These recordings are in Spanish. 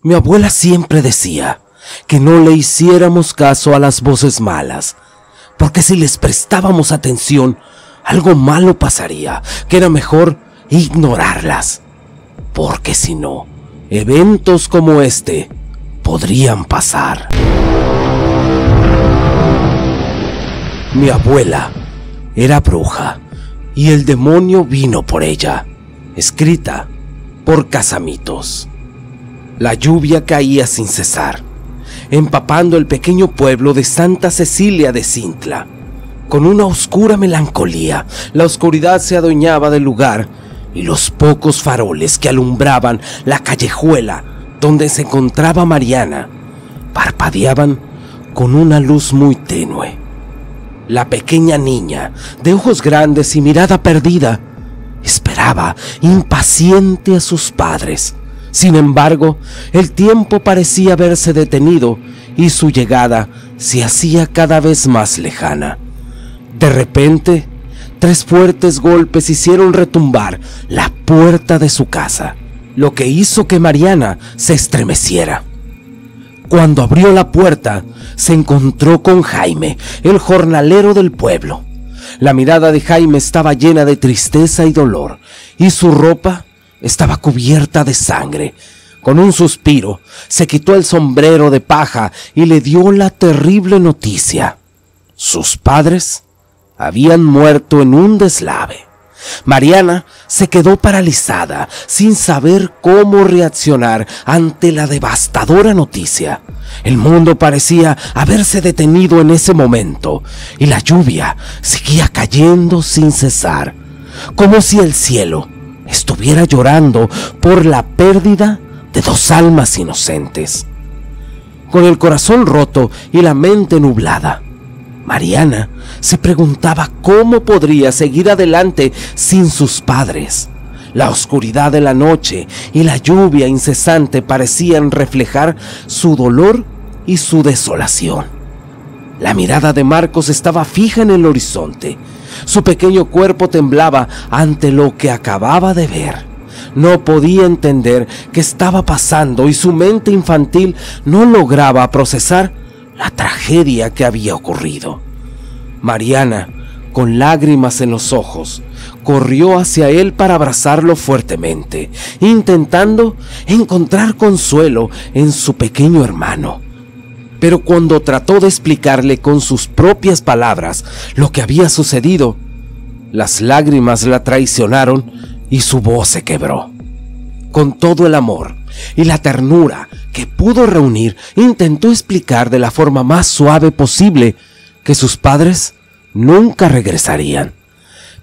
Mi abuela siempre decía que no le hiciéramos caso a las voces malas, porque si les prestábamos atención, algo malo pasaría, que era mejor ignorarlas, porque si no, eventos como este podrían pasar. Mi abuela era bruja y el demonio vino por ella, escrita por Casamitos. La lluvia caía sin cesar, empapando el pequeño pueblo de Santa Cecilia de Cintla. Con una oscura melancolía, la oscuridad se adueñaba del lugar y los pocos faroles que alumbraban la callejuela donde se encontraba Mariana parpadeaban con una luz muy tenue. La pequeña niña, de ojos grandes y mirada perdida, esperaba impaciente a sus padres. Sin embargo, el tiempo parecía haberse detenido y su llegada se hacía cada vez más lejana. De repente, 3 fuertes golpes hicieron retumbar la puerta de su casa, lo que hizo que Mariana se estremeciera. Cuando abrió la puerta, se encontró con Jaime, el jornalero del pueblo. La mirada de Jaime estaba llena de tristeza y dolor, y su ropa estaba cubierta de sangre. Con un suspiro, se quitó el sombrero de paja y le dio la terrible noticia. Sus padres habían muerto en un deslave. Mariana se quedó paralizada, sin saber cómo reaccionar ante la devastadora noticia. El mundo parecía haberse detenido en ese momento, y la lluvia seguía cayendo sin cesar, como si el cielo estuviera llorando por la pérdida de 2 almas inocentes. Con el corazón roto y la mente nublada, Mariana se preguntaba cómo podría seguir adelante sin sus padres. La oscuridad de la noche y la lluvia incesante parecían reflejar su dolor y su desolación. La mirada de Marcos estaba fija en el horizonte. Su pequeño cuerpo temblaba ante lo que acababa de ver. No podía entender qué estaba pasando y su mente infantil no lograba procesar la tragedia que había ocurrido. Mariana, con lágrimas en los ojos, corrió hacia él para abrazarlo fuertemente, intentando encontrar consuelo en su pequeño hermano. Pero cuando trató de explicarle con sus propias palabras lo que había sucedido, las lágrimas la traicionaron y su voz se quebró. Con todo el amor y la ternura que pudo reunir, intentó explicar de la forma más suave posible que sus padres nunca regresarían.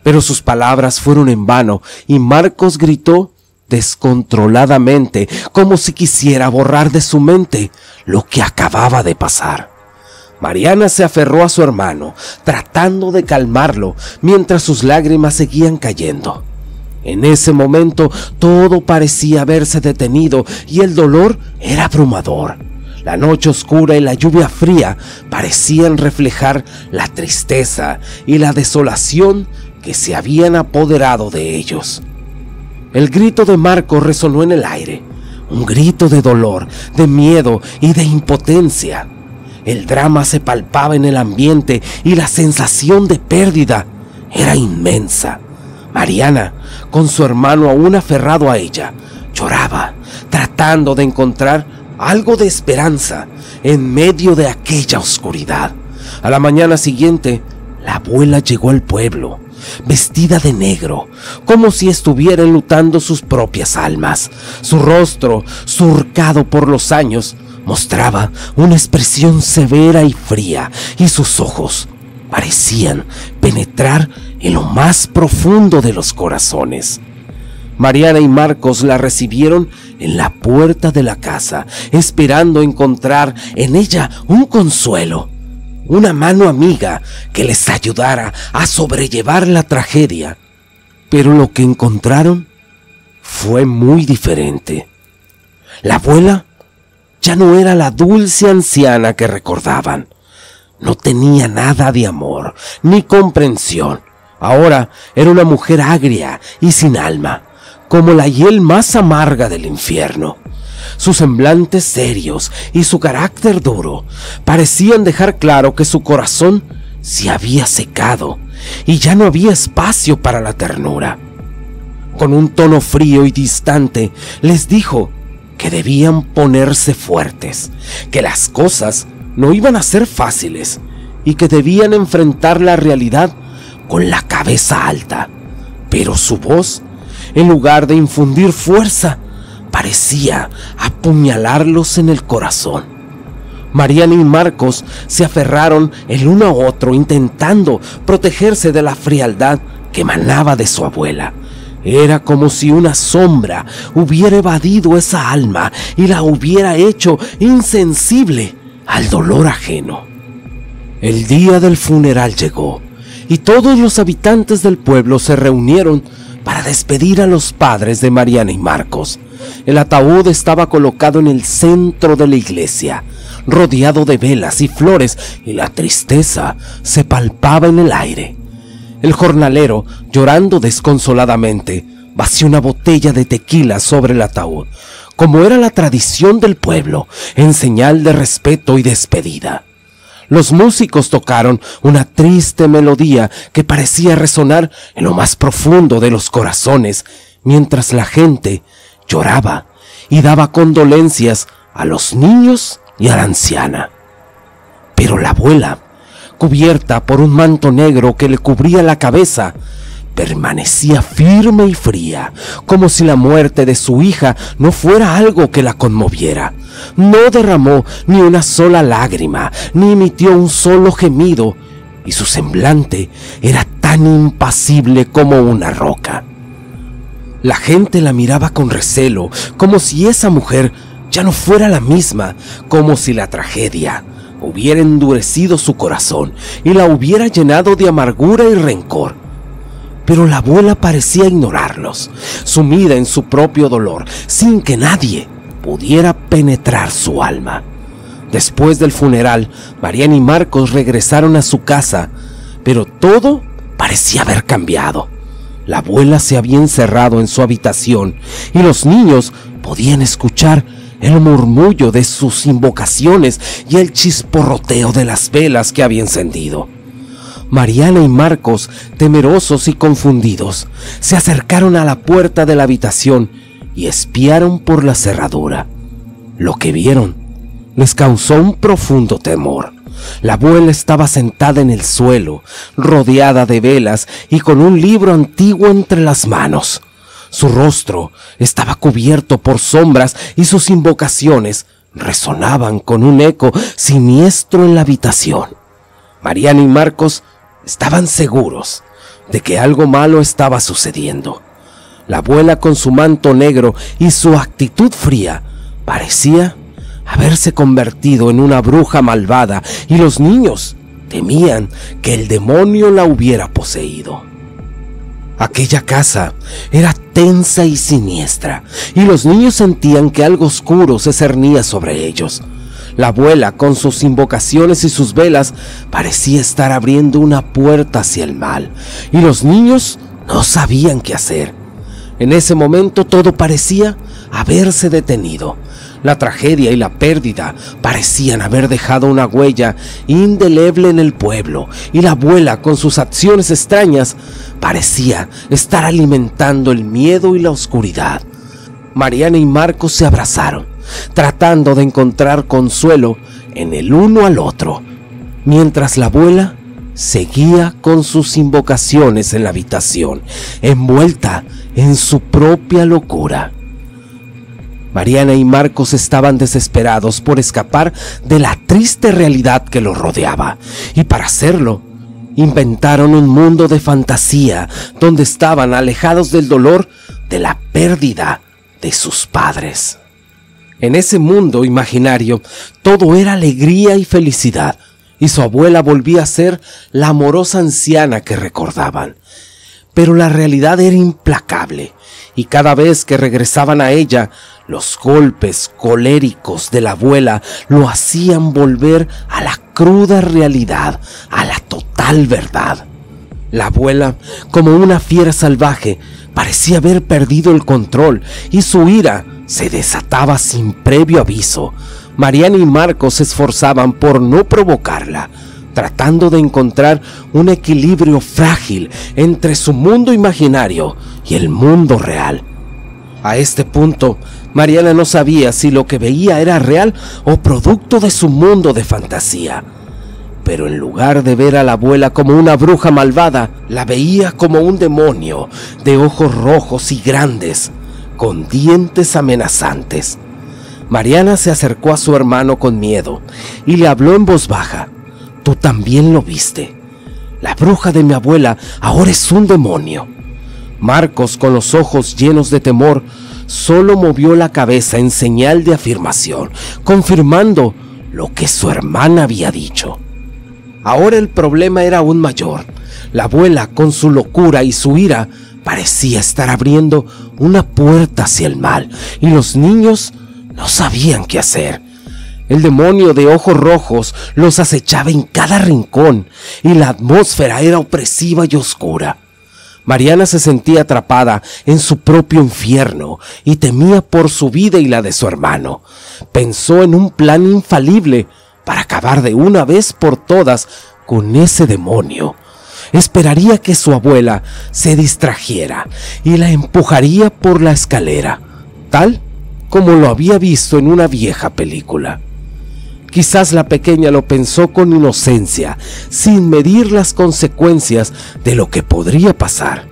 Pero sus palabras fueron en vano y Marcos gritó descontroladamente, como si quisiera borrar de su mente lo que acababa de pasar. Mariana se aferró a su hermano, tratando de calmarlo mientras sus lágrimas seguían cayendo. En ese momento todo parecía haberse detenido y el dolor era abrumador. La noche oscura y la lluvia fría parecían reflejar la tristeza y la desolación que se habían apoderado de ellos. El grito de Marcos resonó en el aire, un grito de dolor, de miedo y de impotencia. El drama se palpaba en el ambiente y la sensación de pérdida era inmensa. Mariana, con su hermano aún aferrado a ella, lloraba, tratando de encontrar algo de esperanza en medio de aquella oscuridad. A la mañana siguiente, la abuela llegó al pueblo, vestida de negro, como si estuviera enlutando sus propias almas. Su rostro, surcado por los años, mostraba una expresión severa y fría, y sus ojos parecían penetrar en lo más profundo de los corazones. Mariana y Marcos la recibieron en la puerta de la casa, esperando encontrar en ella un consuelo, una mano amiga que les ayudara a sobrellevar la tragedia. Pero lo que encontraron fue muy diferente. La abuela ya no era la dulce anciana que recordaban. No tenía nada de amor ni comprensión. Ahora era una mujer agria y sin alma, como la hiel más amarga del infierno. Sus semblantes serios y su carácter duro parecían dejar claro que su corazón se había secado y ya no había espacio para la ternura. Con un tono frío y distante les dijo que debían ponerse fuertes, que las cosas no iban a ser fáciles y que debían enfrentar la realidad con la cabeza alta. Pero su voz, en lugar de infundir fuerza, parecía apuñalarlos en el corazón. Mariana y Marcos se aferraron el uno a otro, intentando protegerse de la frialdad que emanaba de su abuela. Era como si una sombra hubiera evadido esa alma y la hubiera hecho insensible al dolor ajeno. El día del funeral llegó y todos los habitantes del pueblo se reunieron para despedir a los padres de Mariana y Marcos. El ataúd estaba colocado en el centro de la iglesia, rodeado de velas y flores, y la tristeza se palpaba en el aire. El jornalero, llorando desconsoladamente, vació una botella de tequila sobre el ataúd, como era la tradición del pueblo, en señal de respeto y despedida. Los músicos tocaron una triste melodía que parecía resonar en lo más profundo de los corazones, mientras la gente lloraba y daba condolencias a los niños y a la anciana. Pero la abuela, cubierta por un manto negro que le cubría la cabeza, permanecía firme y fría, como si la muerte de su hija no fuera algo que la conmoviera. No derramó ni una sola lágrima, ni emitió un solo gemido, y su semblante era tan impasible como una roca. La gente la miraba con recelo, como si esa mujer ya no fuera la misma, como si la tragedia hubiera endurecido su corazón y la hubiera llenado de amargura y rencor. Pero la abuela parecía ignorarlos, sumida en su propio dolor, sin que nadie pudiera penetrar su alma. Después del funeral, Mariana y Marcos regresaron a su casa, pero todo parecía haber cambiado. La abuela se había encerrado en su habitación y los niños podían escuchar el murmullo de sus invocaciones y el chisporroteo de las velas que había encendido. Mariana y Marcos, temerosos y confundidos, se acercaron a la puerta de la habitación y espiaron por la cerradura. Lo que vieron les causó un profundo temor. La abuela estaba sentada en el suelo, rodeada de velas y con un libro antiguo entre las manos. Su rostro estaba cubierto por sombras y sus invocaciones resonaban con un eco siniestro en la habitación. Mariana y Marcos estaban seguros de que algo malo estaba sucediendo. La abuela, con su manto negro y su actitud fría, parecía haberse convertido en una bruja malvada, y los niños temían que el demonio la hubiera poseído. Aquella casa era tensa y siniestra, y los niños sentían que algo oscuro se cernía sobre ellos. La abuela, con sus invocaciones y sus velas, parecía estar abriendo una puerta hacia el mal, y los niños no sabían qué hacer. En ese momento todo parecía haberse detenido. La tragedia y la pérdida parecían haber dejado una huella indeleble en el pueblo, y la abuela, con sus acciones extrañas, parecía estar alimentando el miedo y la oscuridad. Mariana y Marcos se abrazaron, tratando de encontrar consuelo en el uno al otro, mientras la abuela seguía con sus invocaciones en la habitación, envuelta en su propia locura. Mariana y Marcos estaban desesperados por escapar de la triste realidad que los rodeaba, y para hacerlo, inventaron un mundo de fantasía donde estaban alejados del dolor de la pérdida de sus padres. En ese mundo imaginario, todo era alegría y felicidad, y su abuela volvía a ser la amorosa anciana que recordaban. Pero la realidad era implacable, y cada vez que regresaban a ella, los golpes coléricos de la abuela lo hacían volver a la cruda realidad, a la total verdad. La abuela, como una fiera salvaje, parecía haber perdido el control, y su ira se desataba sin previo aviso. Mariana y Marcos se esforzaban por no provocarla, tratando de encontrar un equilibrio frágil entre su mundo imaginario y el mundo real. A este punto, Mariana no sabía si lo que veía era real o producto de su mundo de fantasía. Pero en lugar de ver a la abuela como una bruja malvada, la veía como un demonio de ojos rojos y grandes, con dientes amenazantes. Mariana se acercó a su hermano con miedo y le habló en voz baja. «Tú también lo viste. La bruja de mi abuela ahora es un demonio». Marcos, con los ojos llenos de temor, solo movió la cabeza en señal de afirmación, confirmando lo que su hermana había dicho. Ahora el problema era aún mayor. La abuela, con su locura y su ira, parecía estar abriendo una puerta hacia el mal, y los niños no sabían qué hacer. El demonio de ojos rojos los acechaba en cada rincón, y la atmósfera era opresiva y oscura. Mariana se sentía atrapada en su propio infierno y temía por su vida y la de su hermano. Pensó en un plan infalible para acabar de una vez por todas con ese demonio. Esperaría que su abuela se distrajera y la empujaría por la escalera, tal como lo había visto en una vieja película. Quizás la pequeña lo pensó con inocencia, sin medir las consecuencias de lo que podría pasar.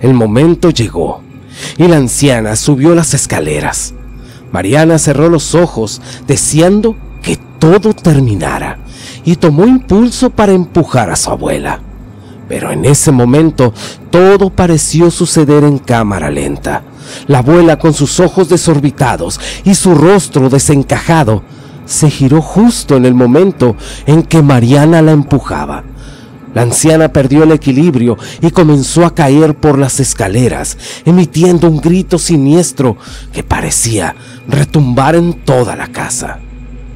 El momento llegó y la anciana subió las escaleras. Mariana cerró los ojos, deseando que todo terminara, y tomó impulso para empujar a su abuela. Pero en ese momento todo pareció suceder en cámara lenta. La abuela, con sus ojos desorbitados y su rostro desencajado, se giró justo en el momento en que Mariana la empujaba. La anciana perdió el equilibrio y comenzó a caer por las escaleras, emitiendo un grito siniestro que parecía retumbar en toda la casa.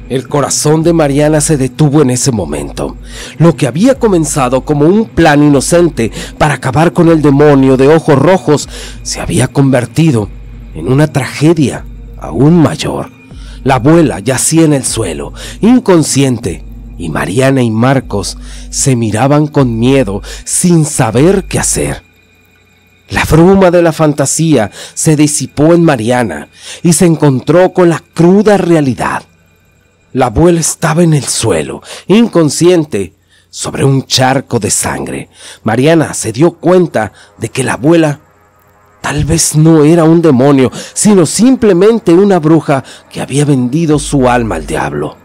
El corazón de Mariana se detuvo en ese momento. Lo que había comenzado como un plan inocente para acabar con el demonio de ojos rojos se había convertido en una tragedia aún mayor. La abuela yacía en el suelo, inconsciente, y Mariana y Marcos se miraban con miedo, sin saber qué hacer. La bruma de la fantasía se disipó en Mariana y se encontró con la cruda realidad. La abuela estaba en el suelo, inconsciente, sobre un charco de sangre. Mariana se dio cuenta de que la abuela tal vez no era un demonio, sino simplemente una bruja que había vendido su alma al diablo.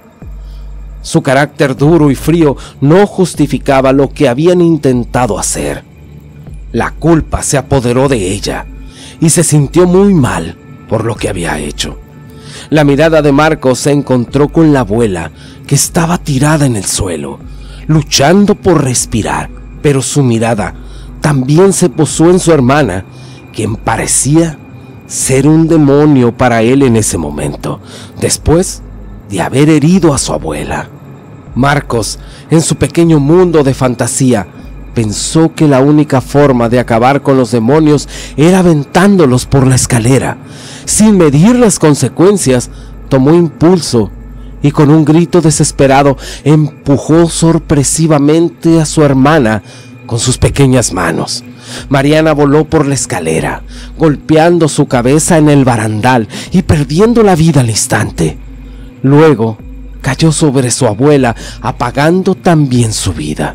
Su carácter duro y frío no justificaba lo que habían intentado hacer. La culpa se apoderó de ella y se sintió muy mal por lo que había hecho. La mirada de Marcos se encontró con la abuela, que estaba tirada en el suelo, luchando por respirar, pero su mirada también se posó en su hermana, quien parecía ser un demonio para él en ese momento, después de haber herido a su abuela. Marcos, en su pequeño mundo de fantasía, pensó que la única forma de acabar con los demonios era aventándolos por la escalera. Sin medir las consecuencias, tomó impulso y con un grito desesperado empujó sorpresivamente a su hermana con sus pequeñas manos. Mariana voló por la escalera, golpeando su cabeza en el barandal y perdiendo la vida al instante. Luego cayó sobre su abuela, apagando también su vida.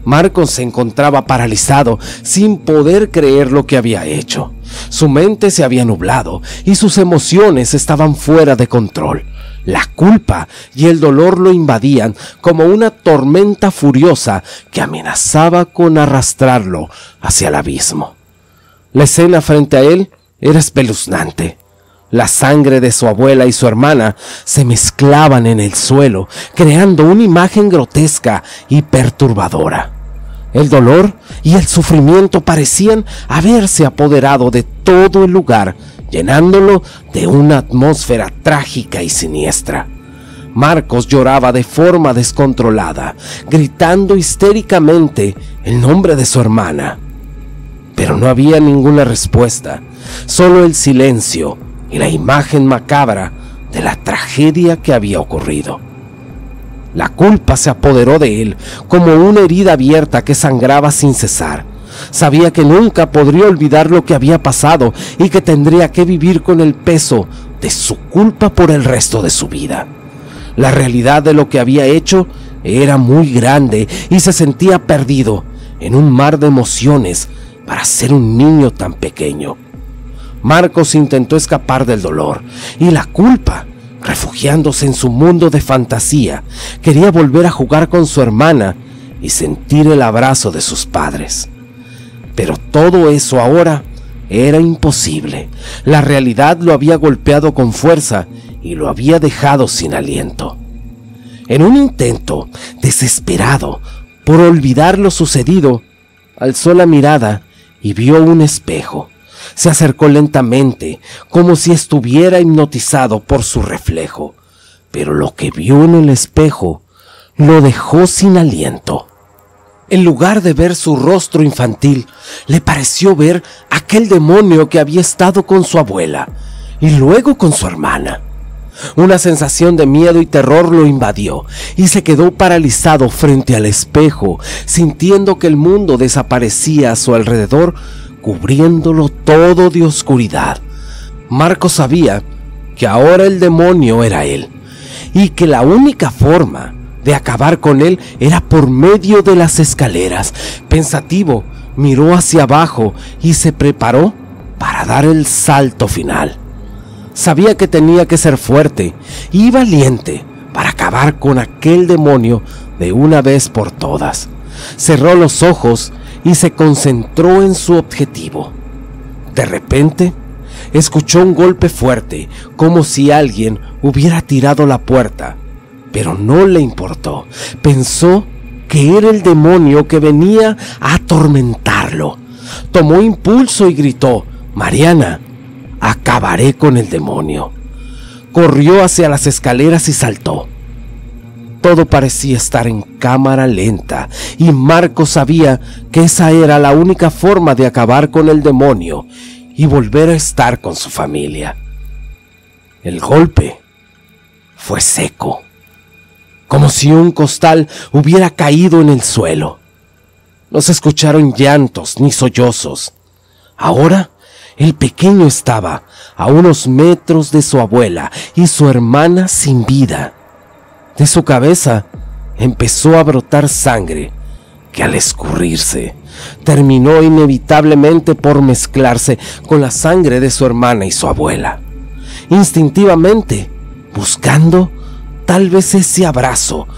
Marcos se encontraba paralizado, sin poder creer lo que había hecho. Su mente se había nublado y sus emociones estaban fuera de control. La culpa y el dolor lo invadían como una tormenta furiosa que amenazaba con arrastrarlo hacia el abismo. La escena frente a él era espeluznante. La sangre de su abuela y su hermana se mezclaban en el suelo, creando una imagen grotesca y perturbadora. El dolor y el sufrimiento parecían haberse apoderado de todo el lugar, llenándolo de una atmósfera trágica y siniestra. Marcos lloraba de forma descontrolada, gritando histéricamente el nombre de su hermana. Pero no había ninguna respuesta. solo el silencio y la imagen macabra de la tragedia que había ocurrido. La culpa se apoderó de él como una herida abierta que sangraba sin cesar. Sabía que nunca podría olvidar lo que había pasado y que tendría que vivir con el peso de su culpa por el resto de su vida. La realidad de lo que había hecho era muy grande y se sentía perdido en un mar de emociones para ser un niño tan pequeño. Marcos intentó escapar del dolor y la culpa. Refugiándose en su mundo de fantasía, quería volver a jugar con su hermana y sentir el abrazo de sus padres. Pero todo eso ahora era imposible. La realidad lo había golpeado con fuerza y lo había dejado sin aliento. En un intento desesperado por olvidar lo sucedido, alzó la mirada y vio un espejo. Se acercó lentamente, como si estuviera hipnotizado por su reflejo, pero lo que vio en el espejo lo dejó sin aliento. En lugar de ver su rostro infantil, le pareció ver aquel demonio que había estado con su abuela y luego con su hermana. Una sensación de miedo y terror lo invadió y se quedó paralizado frente al espejo, sintiendo que el mundo desaparecía a su alrededor, cubriéndolo todo de oscuridad. Marcos sabía que ahora el demonio era él y que la única forma de acabar con él era por medio de las escaleras. Pensativo, miró hacia abajo y se preparó para dar el salto final. Sabía que tenía que ser fuerte y valiente para acabar con aquel demonio de una vez por todas. Cerró los ojos y se concentró en su objetivo. De repente, escuchó un golpe fuerte, como si alguien hubiera tirado la puerta, pero no le importó. Pensó que era el demonio que venía a atormentarlo. Tomó impulso y gritó: «Mariana, acabaré con el demonio». Corrió hacia las escaleras y saltó. Todo parecía estar en cámara lenta y Marcos sabía que esa era la única forma de acabar con el demonio y volver a estar con su familia. El golpe fue seco, como si un costal hubiera caído en el suelo. No se escucharon llantos ni sollozos. Ahora el pequeño estaba a unos metros de su abuela y su hermana sin vida. De su cabeza empezó a brotar sangre que al escurrirse terminó inevitablemente por mezclarse con la sangre de su hermana y su abuela. Instintivamente, buscando tal vez ese abrazo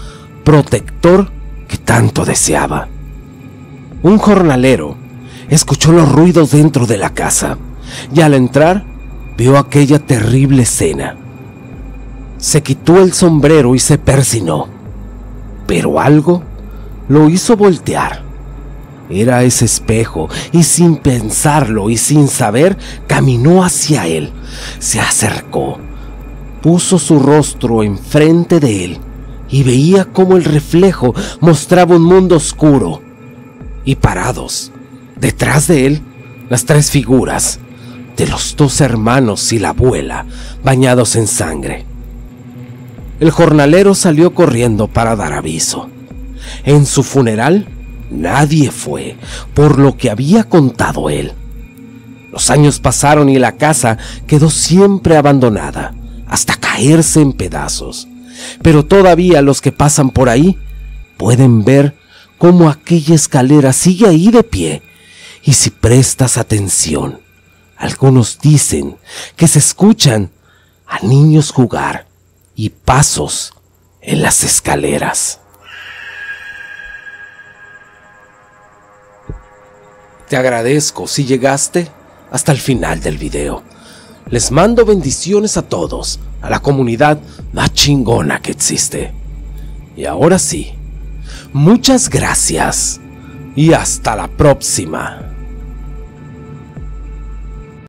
protector que tanto deseaba. Un jornalero escuchó los ruidos dentro de la casa y al entrar vio aquella terrible escena. Se quitó el sombrero y se persinó, pero algo lo hizo voltear. Era ese espejo y sin pensarlo y sin saber caminó hacia él. Se acercó, puso su rostro enfrente de él y veía cómo el reflejo mostraba un mundo oscuro y parados detrás de él las tres figuras de los dos hermanos y la abuela bañados en sangre. El jornalero salió corriendo para dar aviso. En su funeral nadie fue, por lo que había contado él. Los años pasaron y la casa quedó siempre abandonada, hasta caerse en pedazos. Pero todavía los que pasan por ahí pueden ver cómo aquella escalera sigue ahí de pie. Y si prestas atención, algunos dicen que se escuchan a niños jugar y pasos en las escaleras. Te agradezco si llegaste hasta el final del video. Les mando bendiciones a todos, a la comunidad más chingona que existe. Y ahora sí, muchas gracias y hasta la próxima.